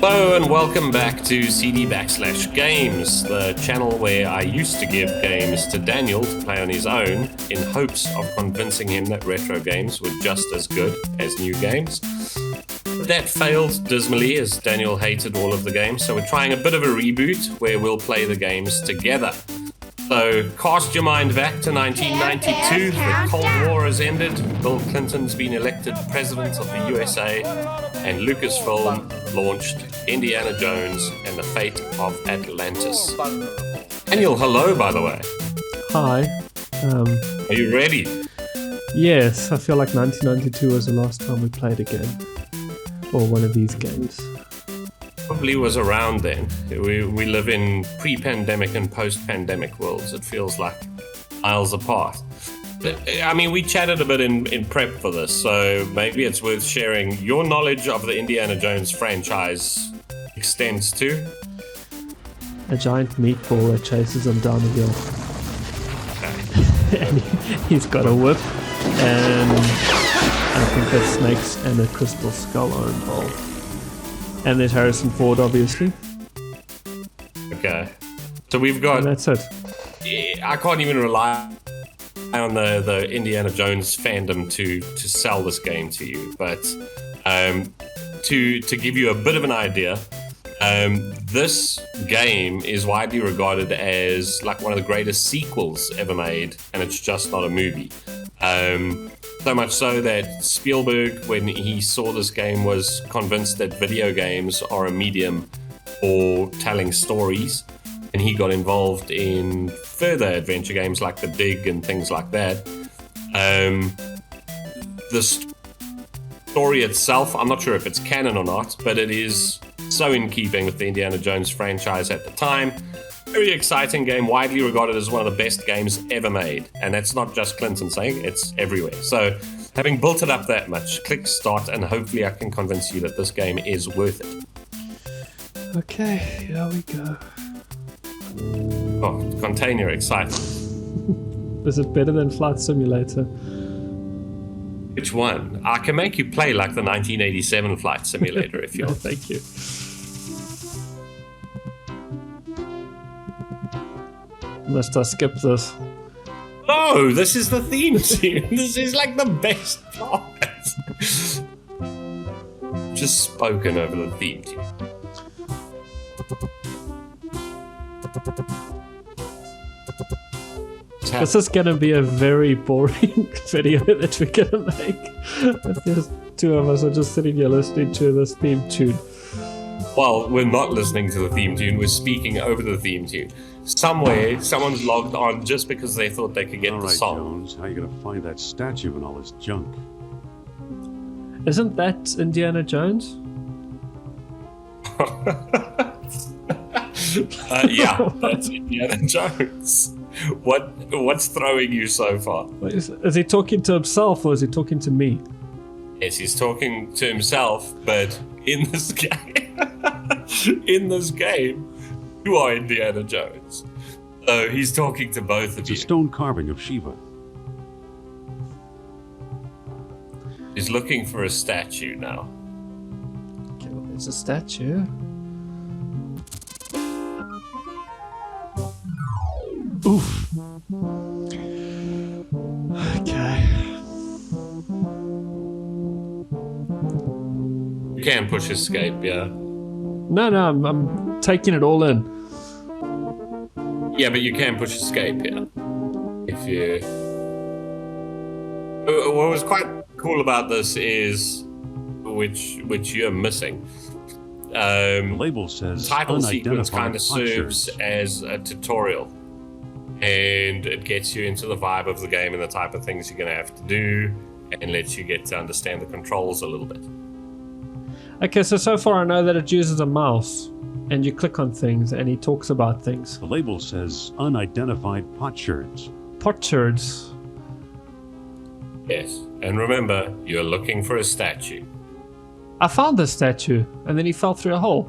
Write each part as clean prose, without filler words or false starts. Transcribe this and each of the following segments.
Hello and welcome back to CD/Games, the channel where I used to give games to Daniel to play on his own in hopes of convincing him that retro games were just as good as new games. But that failed dismally as Daniel hated all of the games, so we're trying a bit of a reboot where we'll play the games together. So cast your mind back to 1992, the Cold War has ended, Bill Clinton's been elected president of the USA, and Lucasfilm launched Indiana Jones and the Fate of Atlantis. Daniel, hello, by the way. Hi. Are you ready? Yes, I feel like 1992 was the last time we played a game. Or one of these games. Probably was around then. We live in pre-pandemic and post-pandemic worlds. It feels like miles apart. I mean, we chatted a bit in prep for this, so maybe it's worth sharing. Your knowledge of the Indiana Jones franchise extends to? A giant meatball that chases him down the hill. Okay. And he's got a whip, and I think that snakes and a crystal skull are involved. And there's Harrison Ford, obviously. Okay. So we've got... And that's it. I can't even rely on the Indiana Jones fandom to sell this game to you, but to give you a bit of an idea, this game is widely regarded as like one of the greatest sequels ever made, and it's just not a movie. So much so that Spielberg, when he saw this game, was convinced that video games are a medium for telling stories, and he got involved in further adventure games like The Dig and things like that. The story itself, I'm not sure if it's canon or not, but it is so in keeping with the Indiana Jones franchise at the time. Very exciting game, widely regarded as one of the best games ever made. And that's not just Clinton saying, it's everywhere. So having built it up that much, click start, and hopefully I can convince you that this game is worth it. Okay, here we go. Oh, contain your excitement. Is it better than Flight Simulator? Which one? I can make you play like the 1987 Flight Simulator if you No, want. thank you. Must I skip this? No, this is the theme tune. This is like the best part. Just spoken over the theme tune. This is going to be a very boring video that we're going to make. If there's two of us are just sitting here listening to this theme tune. Well, we're not listening to the theme tune, we're speaking over the theme tune. Somewhere, someone's logged on just because they thought they could get the song. Jones, how you gonna find that statue and all this junk? Isn't that Indiana Jones? Yeah, that's Indiana Jones. What's throwing you so far? Is he talking to himself or is he talking to me? Yes, he's talking to himself, but in this game, you are Indiana Jones. So he's talking to both of you. It's a stone carving of Shiva. He's looking for a statue now. Okay, well, there's a statue. Oof. Okay. You can push escape, yeah. No, I'm taking it all in. Yeah, but you can push escape, yeah. If you... What was quite cool about this is, which you're missing, The label says title sequence kind unidentified of serves potsherds. as a tutorial, and it gets you into the vibe of the game and the type of things you're going to have to do, and lets you get to understand the controls a little bit. Okay, so far I know that it uses a mouse, and you click on things, and he talks about things. The label says unidentified potsherds. Potsherds. Yes, and remember, you're looking for a statue. I found the statue, and then he fell through a hole.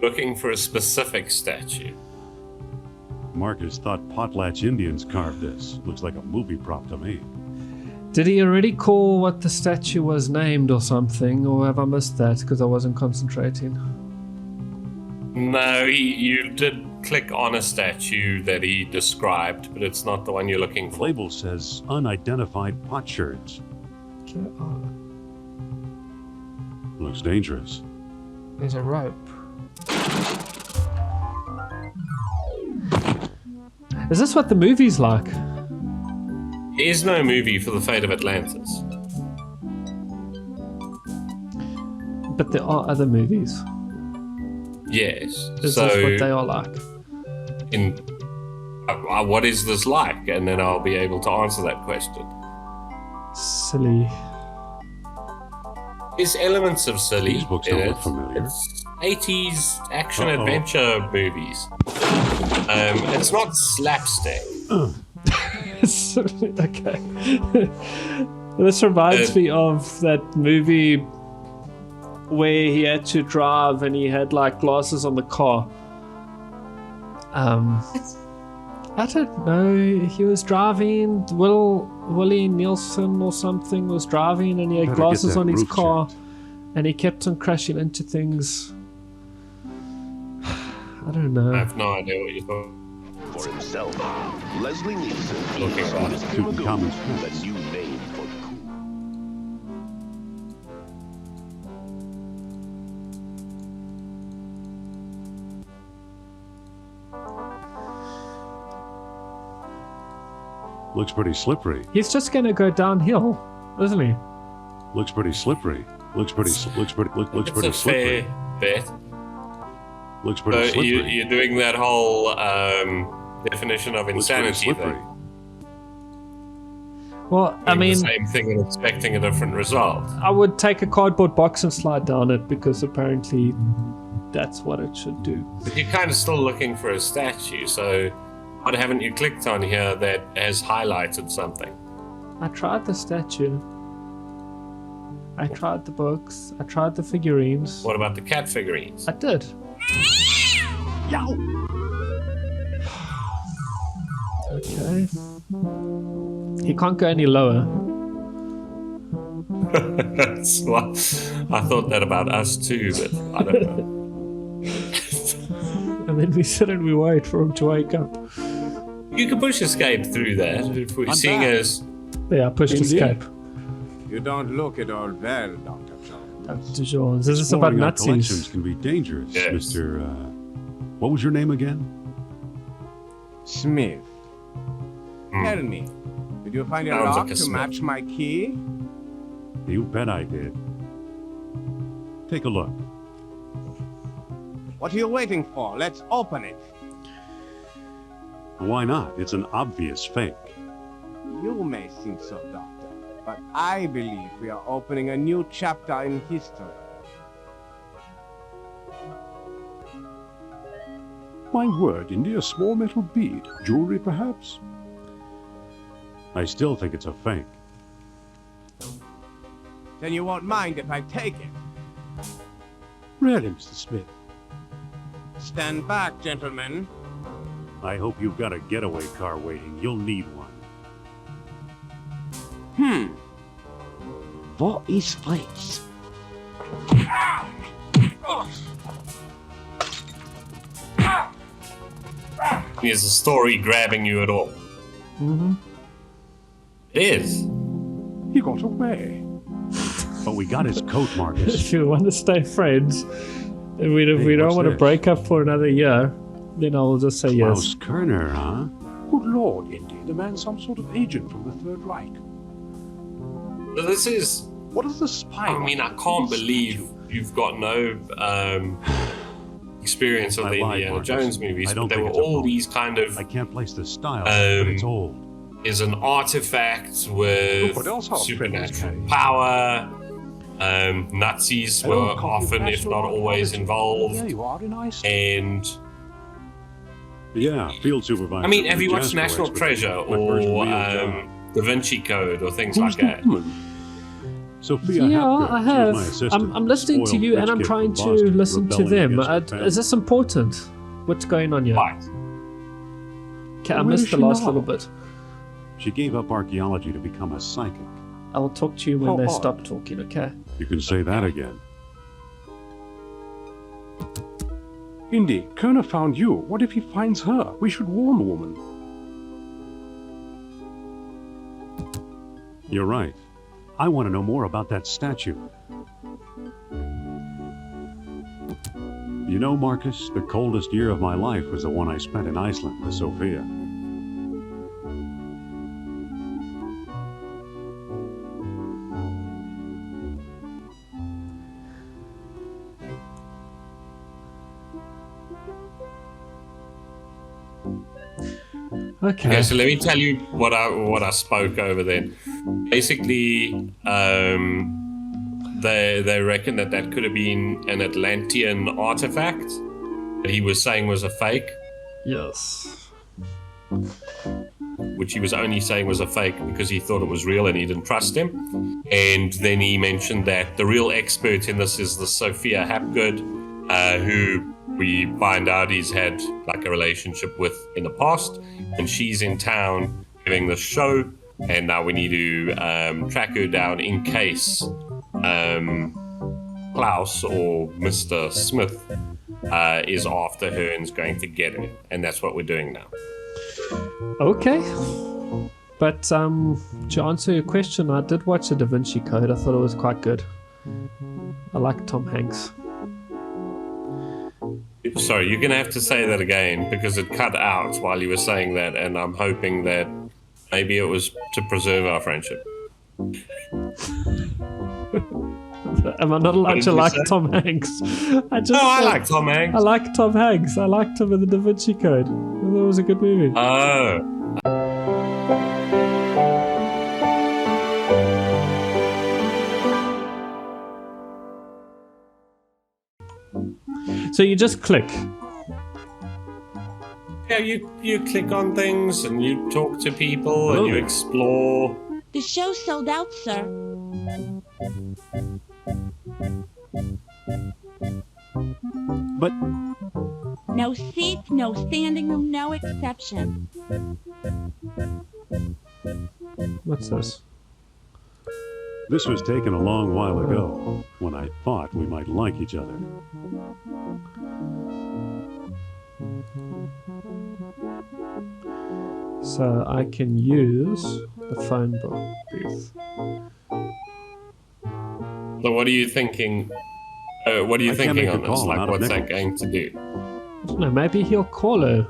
Looking for a specific statue. Marcus thought Potlatch Indians carved this. Looks like a movie prop to me. Did he already call what the statue was named or something, or have I missed that because I wasn't concentrating? No, you did click on a statue that he described, but it's not the one you're looking The for. label says unidentified potsherds. Okay, oh, Looks dangerous. there's a rope. Is this what the movie's like? There is no movie for the fate of Atlantis. But there are other movies. Yes. Is so, this what they are like? what is this like? And then I'll be able to answer that question. Silly. There's elements of silly These books in don't it. look familiar. It's 80s action adventure movies. It's not slapstick. Okay. This reminds me of that movie where he had to drive and he had like glasses on the car. I don't know. He was driving. Willie Nielsen or something was driving, and he had Better glasses get that on his roof car, checked. and he kept on crashing into things. I don't I know. have no idea what you're talking For himself, Leslie Nielsen Looking is at his it. Tutankhamun's the prince. new name for cool. Looks pretty slippery. He's just gonna go downhill, isn't he? Looks pretty slippery. Looks pretty slippery. It's a fair bet. Looks So pretty slippery. you're doing that whole definition of Looks pretty insanity slippery. thing. Well, I Doing mean, the same thing and expecting a different result. I would take a cardboard box and slide down it because apparently that's what it should do. But you're kind of still looking for a statue, so what haven't you clicked on here that has highlighted something? I tried the statue. I tried the books. I tried the figurines. What about the cat figurines? I did. Okay. He can't go any lower. Well, I thought that about us too, but I don't know. And then we sit and we wait for him to wake up. You can push escape through that. If we're seeing back. as Yeah, I pushed Indeed. escape. You don't look at all well, Dr. Jones. Dr. Jones. Is this about Exploring our collections Nazis? can be dangerous, Yes. Mr. What was your name again? Smith. Tell me, did you find a Sounds lock like a to Smith. match my key? You bet I did. Take a look. What are you waiting for? Let's open it. Why not? It's an obvious fake. You may think so, Doctor, but I believe we are opening a new chapter in history. My word, Indy, a small metal bead. Jewelry, perhaps? I still think it's a fake. Then you won't mind if I take it. Really, Mr. Smith? Stand back, gentlemen. I hope you've got a getaway car waiting. You'll need one. What is this? is the story grabbing you at all? Mm-hmm. It is. He got away. But we got his coat, Marcus. If you want to stay friends, and we Hey, don't what's want to this? break up for another year, then I'll just say yes. Klaus Kerner, huh? Good lord, Indy, the man's some sort of agent from the Third Reich. So this is. What is the spy? I mean, I can't believe you've got no experience of I the lied, Indiana Marcus. Jones movies, I but don't there think were it's a all phone. these kind of. I can't place the style, but it's old. Is an artifact with Look what else our friend is supernatural carrying. power. Nazis were Oh, copy of often, if National not always, Archaeology. involved. There you are in Iceland. And Yeah, field supervisor. I mean, for have the you watched Jasper National expedition. Treasure My first or real job. Da Vinci Code or things Who's like the that? woman? Sophia Yeah, Hapgood. I She was have. my assistant. I'm listening to Spoiled you, rich and I'm kid trying from to Boston, listen to rebelling them. against her Is this important? What's going on here? Right. Okay, I Where missed is the she last now? little bit. She gave up archaeology to become a psychic. I'll talk to you when How they odd. stop talking, okay? You can say that again. Indy, Kerner found you. What if he finds her? We should warn the woman. You're right. I want to know more about that statue. You know, Marcus, the coldest year of my life was the one I spent in Iceland with Sophia. Okay. So let me tell you what I spoke over then. Basically, they reckon that could have been an Atlantean artifact that he was saying was a fake, Yes. which he was only saying was a fake because he thought it was real and he didn't trust him. And then he mentioned that the real expert in this is the Sophia Hapgood, who we find out he's had like a relationship with in the past, and she's in town giving the show, and now we need to track her down in case Klaus or Mr. Smith is after her and is going to get her, and that's what we're doing now. Okay. But to answer your question, I did watch the Da Vinci Code. I thought it was quite good. I like Tom Hanks. Sorry, you're going to have to say that again because it cut out while you were saying that, and I'm hoping that maybe it was to preserve our friendship. Am I not allowed did to you like say? Tom Hanks? I like Tom Hanks. I like Tom Hanks. I liked him in the Da Vinci Code. I thought it was a good movie. Oh. So you just click. Yeah, you click on things and you talk to people and you explore. The show sold out, sir. But No seats, no standing room, no exception. What's this? this was taken a long while ago, when I thought we might like each other. So I can use the phone booth. So what are you thinking? What are you I can't thinking make a on this? call, Like, not a what's that nickel. going to do? I don't know, maybe he'll call her.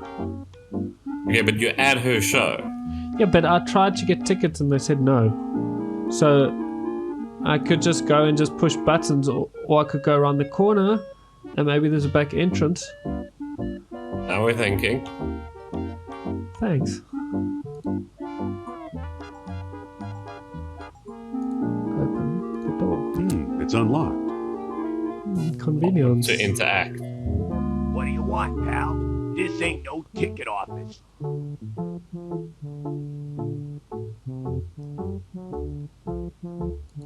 Yeah, but you're at her show. Yeah, but I tried to get tickets and they said no. So I could just go and just push buttons, or I could go around the corner and maybe there's a back entrance. Now we're thinking. Thanks. Open the door. It's unlocked. Convenience. To interact. What do you want, pal? This ain't no ticket office.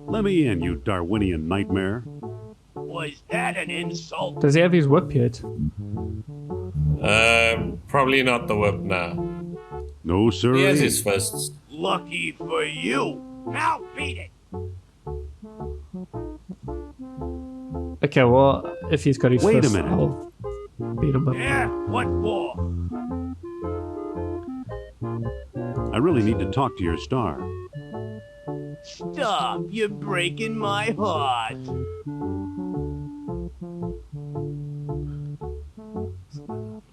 Let me in, you Darwinian nightmare. Was that an insult? Does he have his whip yet? Probably not the whip now. No, sir. He has his fists. Lucky for you. Now beat it. Okay, well, if he's got his Wait a fist, minute. I'll beat him up. Yeah, what for? I really need to talk to your star. Stop, you're breaking my heart.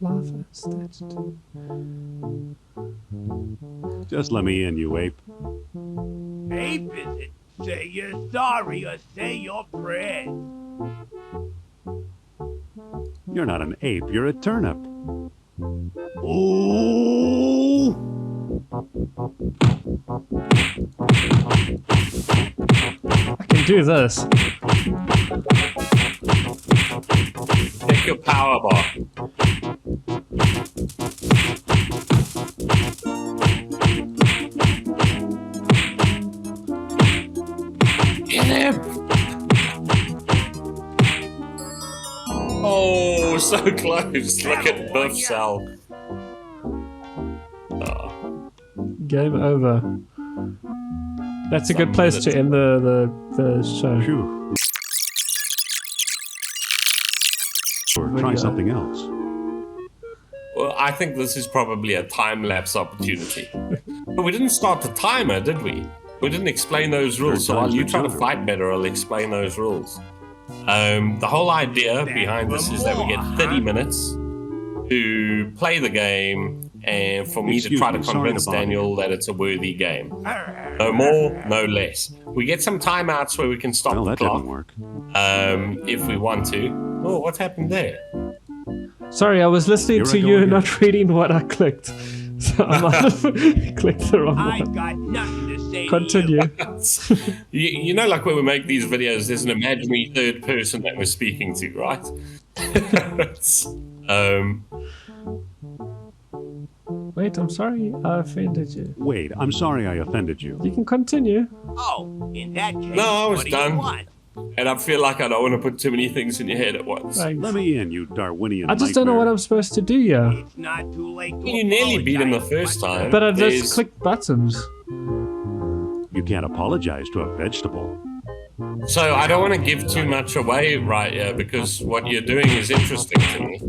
Laugh instead. Just let me in, you ape. Ape is it? Say you're sorry or say your prayers. You're not an ape, you're a turnip. Ooh! I can do this. Take your power bar. Get him! Oh, so close. Look at Biff's cell. Oh. Game over. That's a some good place to minutes. end the show. Phew. Or try Video. something else. Well, I think this is probably a time-lapse opportunity. But we didn't start the timer, did we? We didn't explain those rules, so Third while time's you the try to charm. fight better, I'll explain those rules. The whole idea behind this is that we get 30 minutes to play the game and for me to Excuse try to me, sorry convince to bother Daniel you. that it's a worthy game. No more, no less. We get some timeouts where we can stop Well, the that clock didn't work. if we want to. Oh, what happened there? Sorry, I was listening Here to I go you, again. not reading what I clicked. So I might have clicked the wrong I've one. got nothing to say to Continue. You know, like when we make these videos, there's an imaginary third person that we're speaking to, right? Wait, I'm sorry I offended you. Wait, I'm sorry I offended you. You can continue. Oh, in that case, No, I was what do done. you want? And I feel like I don't want to put too many things in your head at once. Thanks. Let me in, you Darwinian I just don't know what I'm supposed to do here. It's not too late to You nearly beat him the apologize, first time. But I There's- just clicked buttons. You can't apologize to a vegetable. So I don't want to give too much away right here because what you're doing is interesting to me.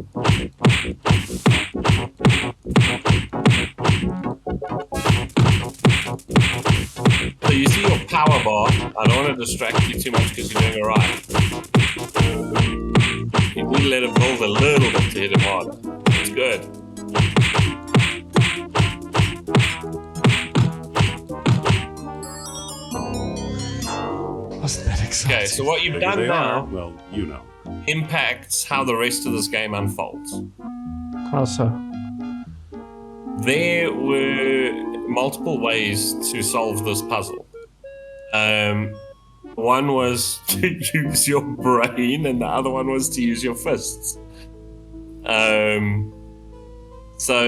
So you see your power bar. I don't want to distract you too much because you're doing alright. You need to let it build a little bit to hit him harder. It's good. Wasn't that exciting? Okay, so what you've There done they are. now Well, you know. impacts how the rest of this game unfolds. How so? There were multiple ways to solve this puzzle. One was to use your brain, and the other one was to use your fists. So,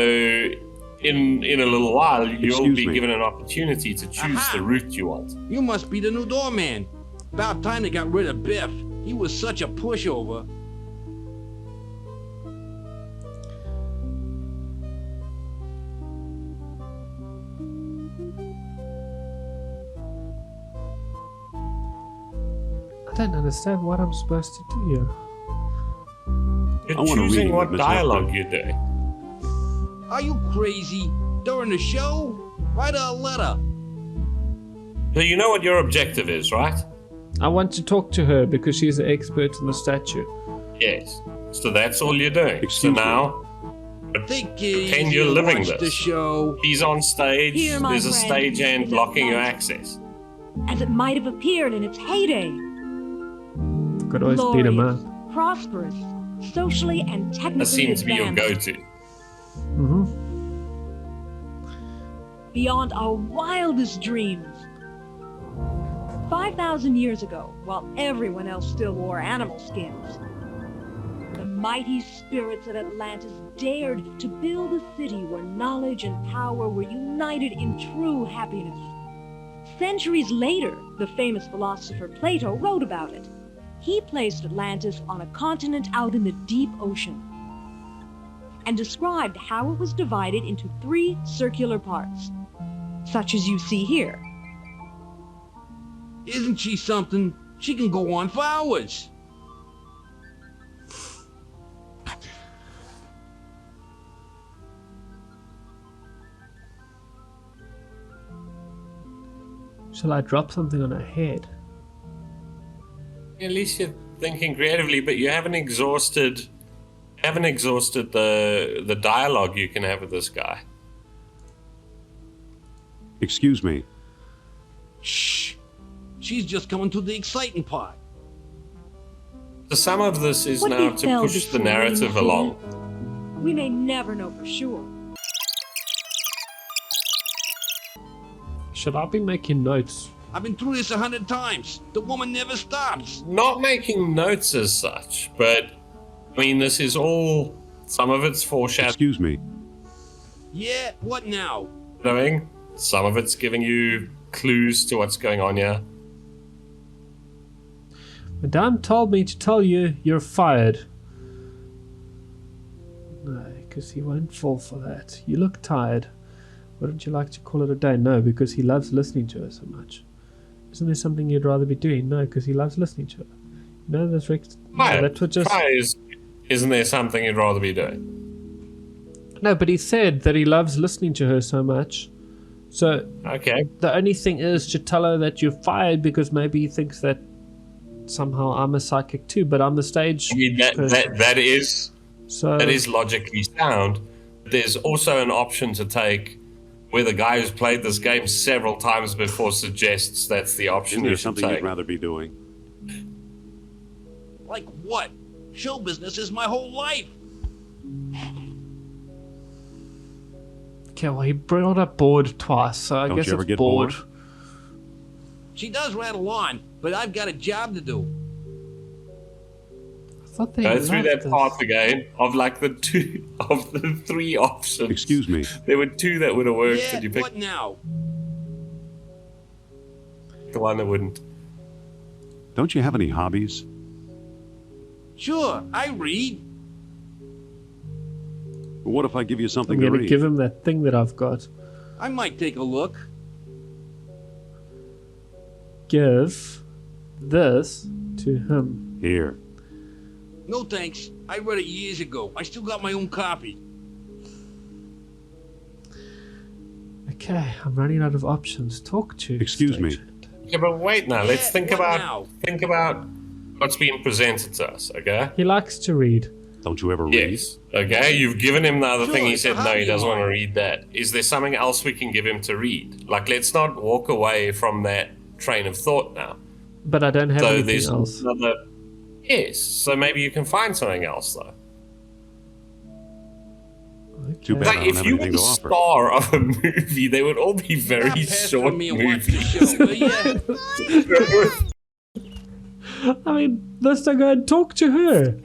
in a little while, you'll Excuse be me. given an opportunity to choose the route you want. You must be the new doorman. About time they got rid of Biff. He was such a pushover. I don't understand what I'm supposed to do here. You're I want a choosing reading what with Miss dialogue Hepburn. you're doing. Are you crazy? During the show? Write her a letter. So you know what your objective is, right? I want to talk to her because she's the expert in the statue. Yes. So that's all you're doing. Excuse so me. now, Take it Pretend easy you're and living watch this. the show. he's on stage, Here, my there's a friend, stagehand is blocking your Atlantis. access. As it might have appeared in its heyday. Could always beat him Glorious, up. prosperous, socially and technically That seems to be your advanced, go-to. Mm-hmm. beyond our wildest dreams. 5,000 years ago, while everyone else still wore animal skins, the mighty spirits of Atlantis dared to build a city where knowledge and power were united in true happiness. Centuries later, the famous philosopher Plato wrote about it. He placed Atlantis on a continent out in the deep ocean and described how it was divided into 3 circular parts, such as you see here. Isn't she something? She can go on for hours. Shall I drop something on her head? At least you're thinking creatively, but you haven't exhausted the dialogue you can have with this guy. Excuse me. Shh. She's just coming to the exciting part. So some of this is What now to befell push this the narrative lady? along. We may never know for sure. Should I be making notes? I've been through this 100 times. The woman never stops. Not making notes as such, but I mean, this is all. Some of it's foreshadowing. Excuse me. Yeah, what now? Some of it's giving you clues to what's going on here. Madame told me to tell you you're fired. No, because he won't fall for that. You look tired. Wouldn't you like to call it a day? No, because he loves listening to her so much. Isn't there something you'd rather be doing? No, because he loves listening to her. No, that's Rick. Right. That would just. Isn't there something you'd rather be doing? No, but he said that he loves listening to her so much. So Okay. the only thing is to tell her that you're fired because maybe he thinks that somehow I'm a psychic too, but I'm the stage I mean, person. that is So that is logically sound. There's also an option to take where the guy who's played this game several times before suggests that's the option Isn't you there should something take. you'd rather be doing? Like what? Show business is my whole life. okay, well he brought up bored twice, so I Don't guess you ever it's get bored. bored? She does rattle on, but I've got a job to do. I thought they Go through loved that this. part again of like the three options. Excuse me. There were two that would have worked, Yeah, and you picked what now? the one that wouldn't. Don't you have any hobbies? Sure, I read. Well, what if I give you I'm something to going to read? give him that thing that I've got. I might take a look. Give this to him. Here. No thanks. I read it years ago. I still got my own copy. Okay, I'm running out of options. Talk to. Excuse me. Stagehand. Yeah, but wait now. Let's Yeah, think what about now? what's being presented to us. Okay. He likes to read. Don't you ever read? Yes. Okay. You've given him the other Sure, thing. He it's said a no. He hobby doesn't of want to mine. read that. Is there something else we can give him to read? Like, let's not walk away from that train of thought now. But I don't have So anything there's else. another. Yes. So maybe you can find something else though. Too Okay. bad. I Like don't if have you were anything the to offer. star of a movie, they would all be Stop very pestering short me and watch the movies. show, will ya? I mean, let's not go and talk to her.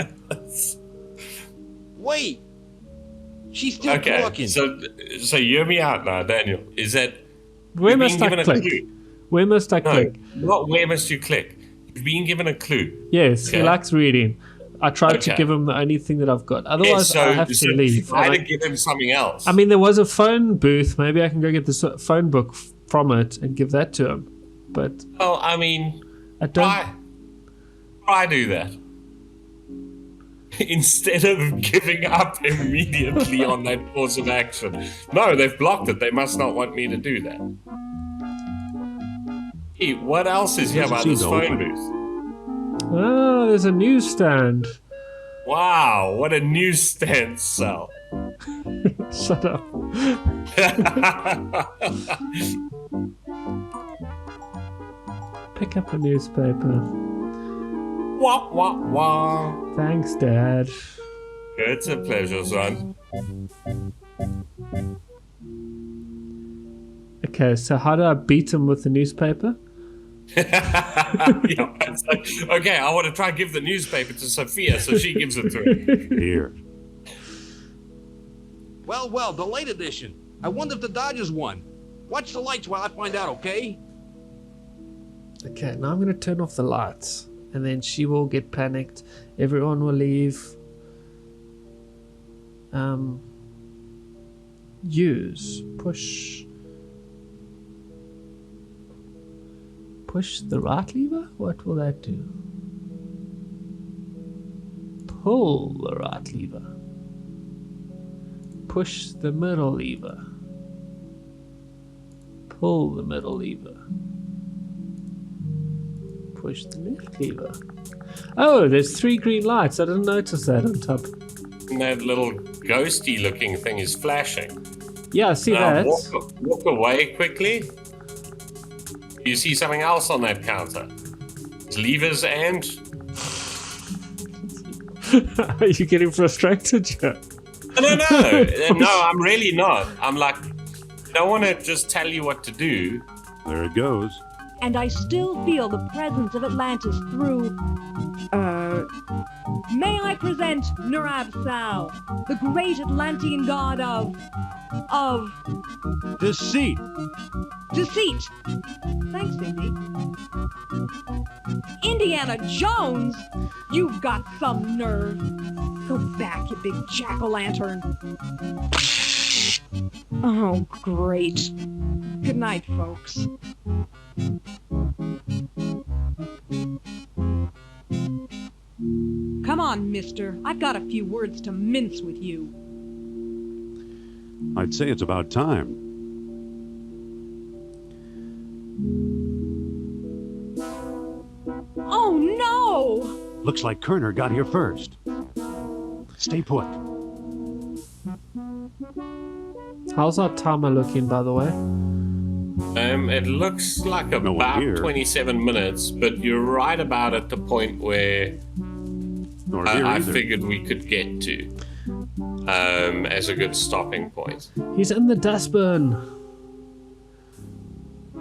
Wait. She's still Okay, talking. so hear me out now, Daniel. Is that Where you've must been I given a click? clue? Where must I No, click? not where must you click. You've been given a clue. Yes, he Okay. likes reading. I tried to Okay. give him the only thing that I've got. Yeah, Otherwise, so, I have to so leave. try And to give him something else. I mean, there was a phone booth. Maybe I can go get the phone book from it and give that to him. But well, I mean, I don't. try do that instead of giving up immediately on that course of action. No, they've blocked it. They must not want me to do that. Hey, what else is here Doesn't about seem this to phone open. booth? Oh, there's a newsstand. Wow, what a newsstand sell. Shut up. Pick up a newspaper. Wah, wah, wah. Thanks, Dad. It's a pleasure, son. Okay, so how do I beat him with the newspaper? Yeah, it's like, okay, I want to try and give the newspaper to Sophia so she gives it to me. Here. Well, the late edition. I wonder if the Dodgers won. Watch the lights while I find out, okay? Okay, now I'm going to turn off the lights. And then she will get panicked. Everyone will leave. Use. Push. Push the right lever? What will that do? Pull the right lever. Push the middle lever. Pull the middle lever. Push the left lever. Oh, there's 3 green lights. I didn't notice that on top. And that little ghosty looking thing is flashing. Yeah, I see Now that. walk away quickly. You see something else on that counter. It's levers and... Are you getting frustrated, Joe? No, I'm really not. I'm like, I don't want to just tell you what to do. There it goes. And I still feel the presence of Atlantis through... May I present Nurab Sal, the great Atlantean god of Deceit. deceit. Thanks, Indy. Indiana Jones? You've got some nerve. Go back, you big jack-o'-lantern. Oh, great. Good night, folks. on, mister. I've got a few words to mince with you. I'd say it's about time. Oh, no! Looks like Kerner got here first. Stay put. How's our timer looking, by the way? It looks like No one about here. 27 minutes, but you're right about at the point where Nor here I either. figured we could get to as a good stopping point. He's in the dustbin.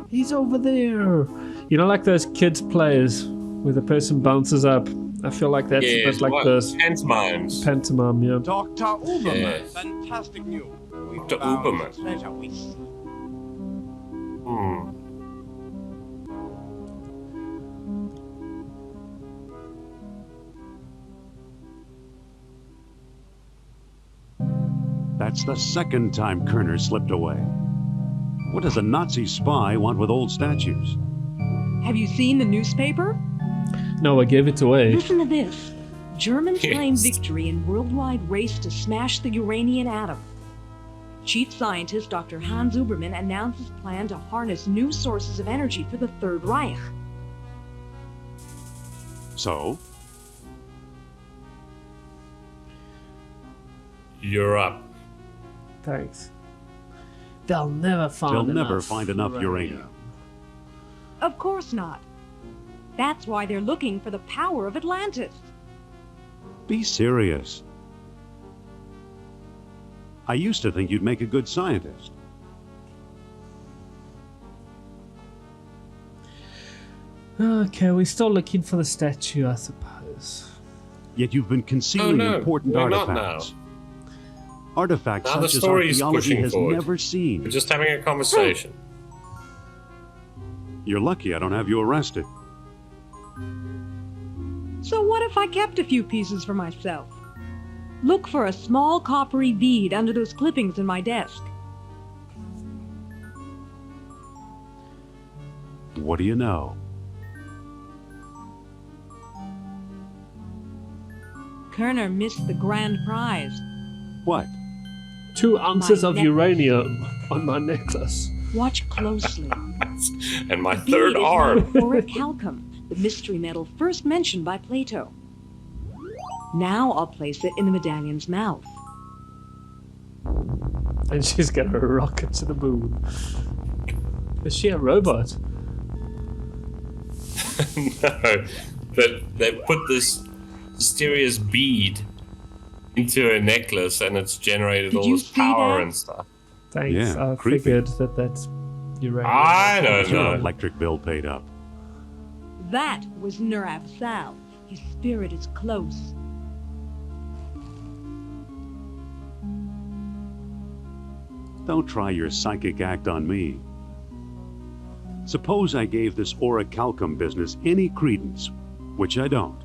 He's over there. You know, like those kids' plays where the person bounces up. I feel like that's a bit like this Pantomimes. pantomime, yeah. Dr. Uberman, Yes. fantastic news. We Dr. found Uberman. treasure we seek. Hmm. That's the second time Kerner slipped away. What does a Nazi spy want with old statues? Have you seen the newspaper? No, I gave it away. Listen to this. Germans Yes. claim victory in worldwide race to smash the uranium atom. Chief scientist Dr. Hans Uberman announces plan to harness new sources of energy for the Third Reich. So, You're up. Thanks. They'll never find they'll enough. never find enough uranium. Of course not. That's why they're looking for the power of Atlantis. Be serious. I used to think you'd make a good scientist. Okay, we're still looking for the statue, I suppose. Yet you've been concealing no, important we're not artifacts. Artifacts Now the such as story is archaeology pushing has forward. never seen. We're just having a conversation. You're lucky I don't have you arrested. So what if I kept a few pieces for myself? Look for a small coppery bead under those clippings in my desk. What do you know? Kerner missed the grand prize. What? 2 ounces My of necklace. uranium on my necklace. Watch closely. And my The bead third is arm. made of orichalcum, the mystery metal first mentioned by Plato. Now I'll place it in the medallion's mouth. And she's gonna rocket to the moon. Is she a robot? No, but they put this mysterious bead into a necklace and it's generated Did all you this see power that? and stuff. Thanks, Yeah, I creepy. figured that's uranium. I don't Your know. electric bill paid up. That was Nur Sal. His spirit is close. Don't try your psychic act on me. Suppose I gave this orichalcum business any credence, which I don't.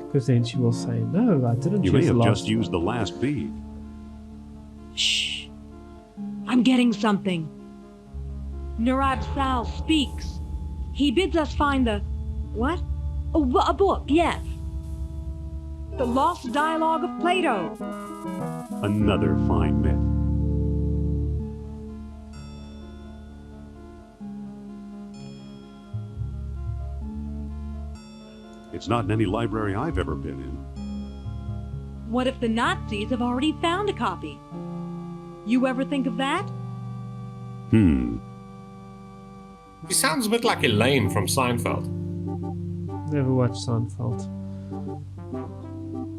Because then she will say, no, I didn't You use may the have last just used the last bead. Shh. I'm getting something. Nurab Sal speaks. He bids us find the... What? A book, yes. The Lost Dialogue of Plato. Another fine myth. It's not in any library I've ever been in. What if the Nazis have already found a copy? You ever think of that? He sounds a bit like Elaine from Seinfeld. Never watched Seinfeld.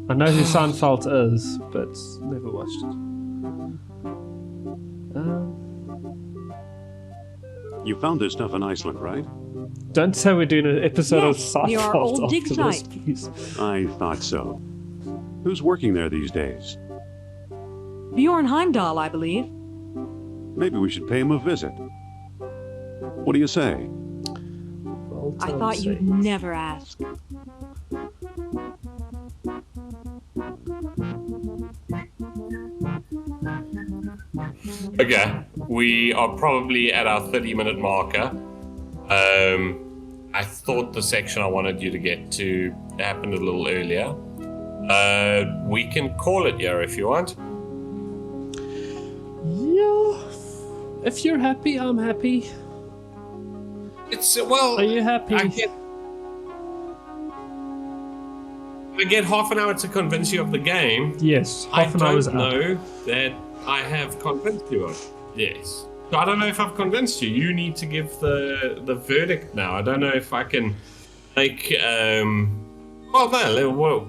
I know who Seinfeld is, but never watched it. You found this stuff in Iceland, right? Don't say we're doing an episode of Yes, Seinfeld near our old dig after this, site. please. I thought so. Who's working there these days? Bjorn Heimdall, I believe. Maybe we should pay him a visit. What do you say? Well, I Tom thought you'd says. never ask. Okay, we are probably at our 30-minute marker. I thought the section I wanted you to get to happened a little earlier. We can call it here if you want. Yeah. If you're happy, I'm happy. Well. Are you happy? I get half an hour to convince you of the game. Yes, half an hour is I don't know that I have convinced you of it. Yes. So I don't know if I've convinced you. You need to give the verdict now. I don't know if I can make. Well,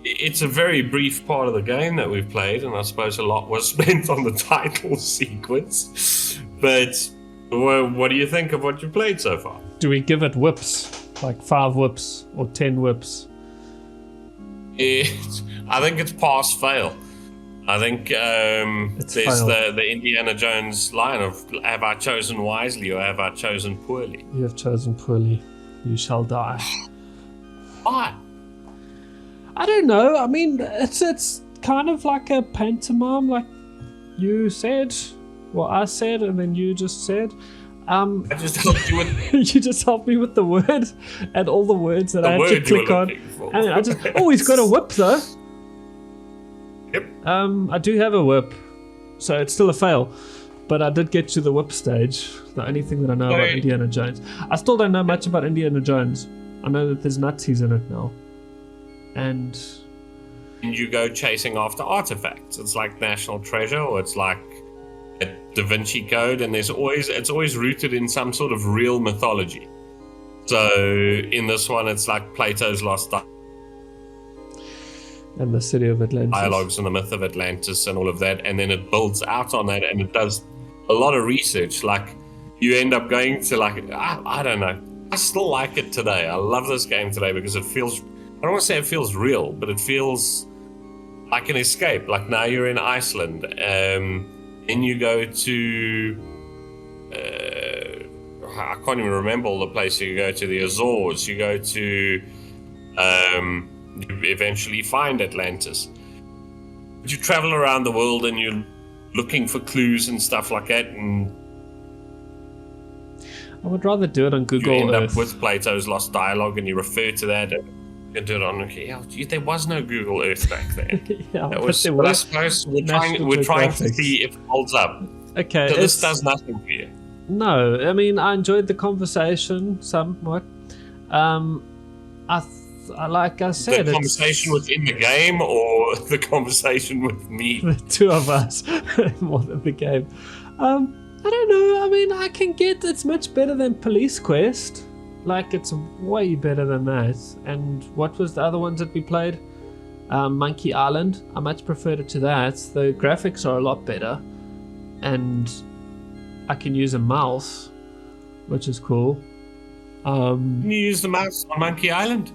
it's a very brief part of the game that we've played, and I suppose a lot was spent on the title sequence. But what do you think of what you played so far? Do we give it whips? Like 5 whips or 10 whips? I think it's pass fail. I think there's the Indiana Jones line of have I chosen wisely or have I chosen poorly? You have chosen poorly. You shall die. Why? I don't know. I mean, it's kind of like a pantomime, like you said. Well, I said, and then you just said. I just helped you with. You just helped me with the word and all the words that I had to click on. And I just. Oh, he's got a whip though. Yep. I do have a whip, so it's still a fail. But I did get to the whip stage. The only thing that I know about Indiana Jones. I still don't know much about Indiana Jones. I know that there's Nazis in it now. And you go chasing after artifacts. It's like National Treasure, or it's like a Da Vinci Code, and it's always rooted in some sort of real mythology. So in this one, it's like Plato's Lost and the city of Atlantis. Dialogues and the myth of Atlantis and all of that, and then it builds out on that, and it does a lot of research. Like you end up going to I don't know. I still like it today. I love this game today because it feels. I don't want to say it feels real, but it feels like an escape. Like now you're in Iceland, and you go to I can't even remember all the places you go to. The Azores. You go to you eventually find Atlantis. But you travel around the world and you're looking for clues and stuff like that, and I would rather do it on Google You end Earth. up with Plato's Lost Dialogue, and you refer to that. And do it on. There was no Google Earth back then. Yeah, that but was. there But I was suppose National we're trying to Geographic. see if it holds up. Okay, So this does nothing for you. No, I mean I enjoyed the conversation somewhat. Like I said, The conversation within the game, or the conversation with me. the two of us more than the game. I don't know. I mean, I can get it's much better than Police Quest. Like it's way better than that. And what was the other ones that we played? Monkey Island. I much preferred it to that. The graphics are a lot better, and I can use a mouse, which is cool. Can you use the mouse on Monkey Island?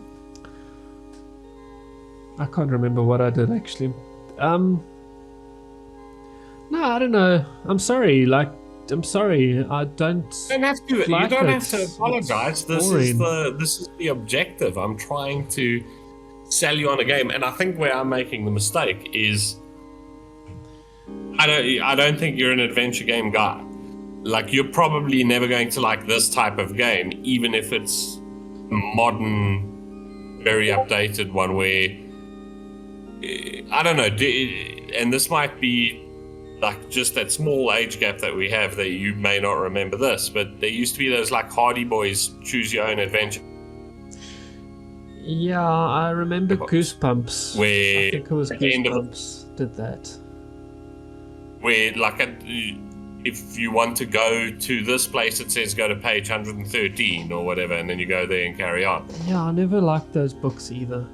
I can't remember what I did actually. No, I don't know. I'm sorry. I'm sorry. I don't. You don't have to. Like you don't it. have to apologize. This is the objective. I'm trying to sell you on a game, and I think where I'm making the mistake is I don't think you're an adventure game guy. Like you're probably never going to like this type of game, even if it's a modern, very updated one where I don't know. And this might be like just that small age gap that we have that you may not remember this, but there used to be those like Hardy Boys choose your own adventure. Yeah, I remember Goosebumps. Where I think it was at the end of it- Goosebumps did that. Where like if you want to go to this place, it says go to page 113 or whatever, and then you go there and carry on. Yeah, I never liked those books either.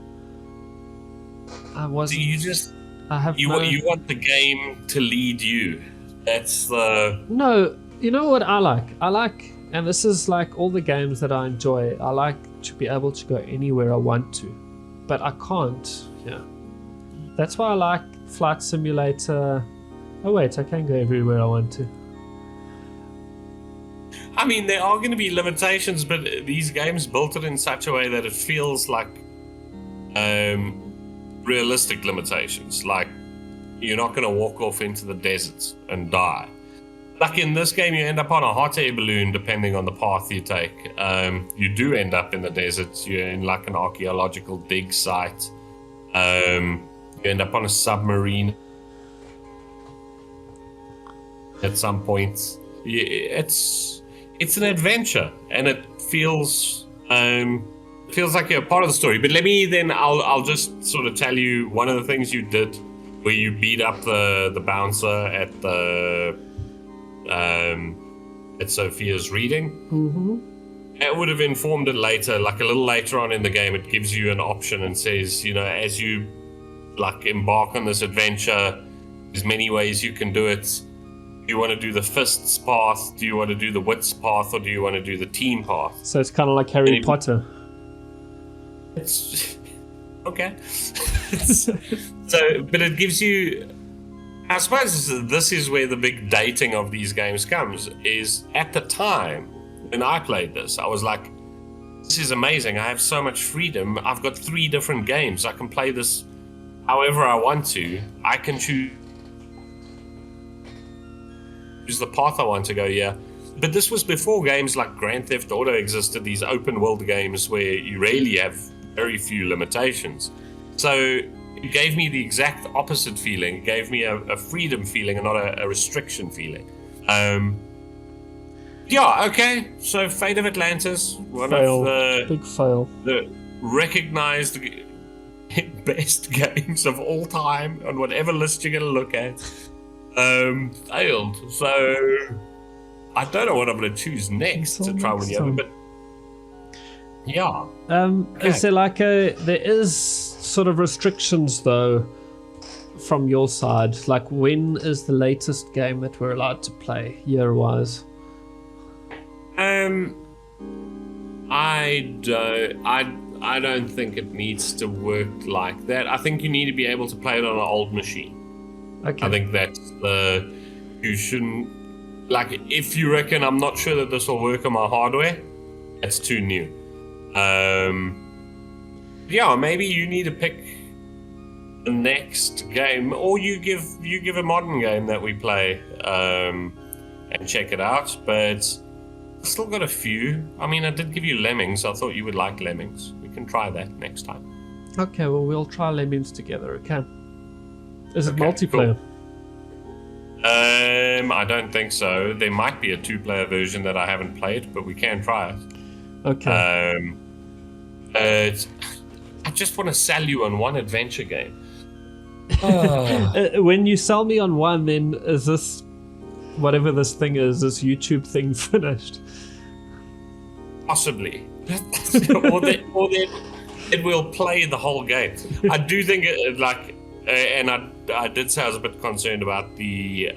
I So wasn't. you just I have you no... want the game to lead you. That's the No, you know what I like? I like, and this is like all the games that I enjoy, I like to be able to go anywhere I want to. But I can't, yeah. That's why I like Flight Simulator. Oh wait, I can go everywhere I want to. I mean, there are going to be limitations, but these games built it in such a way that it feels like realistic limitations. Like you're not going to walk off into the deserts and die. Like in this game, you end up on a hot air balloon depending on the path you take. You do end up in the deserts. You're in like an archaeological dig site. You end up on a submarine at some point. It's an adventure, and it feels like you're a part of the story. But let me then, I'll just sort of tell you one of the things you did, where you beat up the bouncer at Sophia's reading. Mm-hmm. It would have informed it later, like a little later on in the game. It gives you an option and says, you know, as you like embark on this adventure, there's many ways you can do it. Do you want to do the fists path? Do you want to do the wits path? Or do you want to do the team path? So it's kind of like Harry Potter. It's okay. But it gives you. I suppose this is where the big dating of these games comes. Is at the time when I played this, I was like, "This is amazing! I have so much freedom. I've got 3 different games. I can play this however I want to. I can choose the path I want to go." Yeah. But this was before games like Grand Theft Auto existed, these open world games where you really have very few limitations. So it gave me the exact opposite feeling. It gave me a freedom feeling and not a restriction feeling. Yeah, okay. So Fate of Atlantis, one of the big fail. The recognized best games of all time on whatever list you're going to look at. Failed. So I don't know what I'm going to choose next to try with the other, but yeah. Okay. Is there like there is sort of restrictions though from your side? Like when is the latest game that we're allowed to play year-wise? I don't think it needs to work like that. I think you need to be able to play it on an old machine. Okay. I think that's you shouldn't, like, if you reckon I'm not sure that this will work on my hardware, that's too new. Yeah, maybe you need to pick the next game, or you give a modern game that we play and check it out. But I've still got a few. I mean, I did give you Lemmings. I thought you would like Lemmings. We can try that next time. Okay, well, we'll try Lemmings together, okay? Is it Okay, multiplayer? cool. I don't think so. There might be a 2-player version that I haven't played, but we can try it. Okay. I just want to sell you on one adventure game. When you sell me on one, then is this, whatever this thing is, this YouTube thing finished? Possibly. or then it will play the whole game. I do think it, like, and I did say I was a bit concerned about the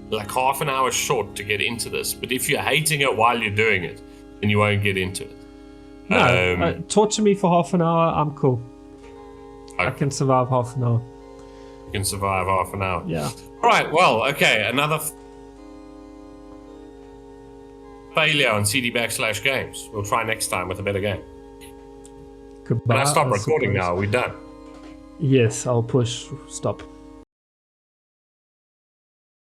like half an hour short to get into this. But if you're hating it while you're doing it, then you won't get into it. No, torture me for half an hour, I'm cool. Okay. I can survive half an hour. You can survive half an hour. Yeah. All right, well, okay, another failure on CD/games. We'll try next time with a better game. Goodbye. Can I stop recording now? Are we done? Yes, I'll push stop.